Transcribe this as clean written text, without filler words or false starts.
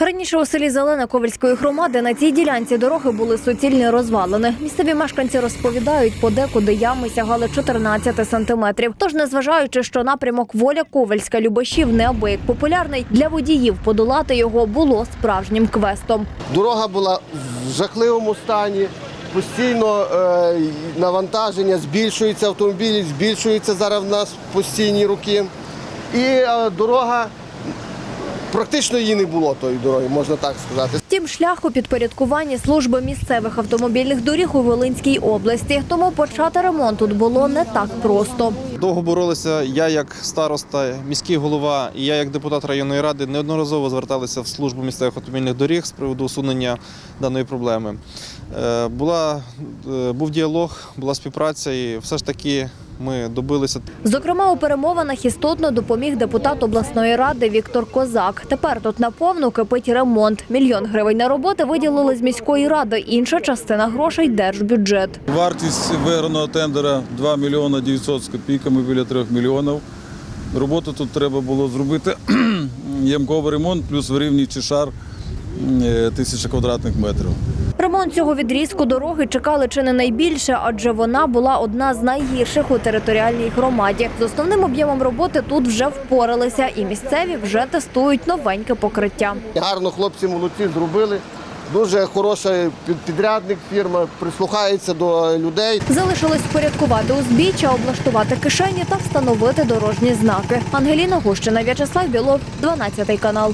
Раніше у селі Зелене Ковельської громади на цій ділянці дороги були суцільні розвалини. Місцеві мешканці розповідають, подекуди ями сягали 14 сантиметрів. Тож, незважаючи, що напрямок Воля-Ковельська-Любашів неабияк популярний, для водіїв подолати його було справжнім квестом. Дорога була в жахливому стані, постійно навантаження збільшується, автомобілі збільшуються зараз в нас постійні роки. І дорога, практично її не було, тої дороги, можна так сказати. Втім, шлях у підпорядкуванні служби місцевих автомобільних доріг у Волинській області. Тому почати ремонт тут було не так просто. Довго боролися, я як староста, міський голова і я як депутат районної ради неодноразово зверталися в службу місцевих автомобільних доріг з приводу усунення даної проблеми. Був діалог, була співпраця і все ж таки ми добилися. Зокрема, у перемовинах істотно допоміг депутат обласної ради Віктор Козак. Тепер тут наповну кипить ремонт. 1 мільйон гривень на роботи виділили з міської ради, інша частина грошей – держбюджет. Вартість виграного тендера 2 мільйони 900 з копійками, біля 3 мільйонів. Роботу тут треба було зробити ямковий ремонт, плюс вирівнюючий шар 1000 квадратних метрів. Ремонт цього відрізку дороги чекали чи не найбільше, адже вона була одна з найгірших у територіальній громаді. З основним об'ємом роботи тут вже впоралися і місцеві вже тестують новеньке покриття. Гарно хлопці молодці зробили. Дуже хороша підрядник, фірма прислухається до людей. Залишилось впорядкувати узбіччя, облаштувати кишені та встановити дорожні знаки. Ангеліна Гущина, В'ячеслав Білов, 12 канал.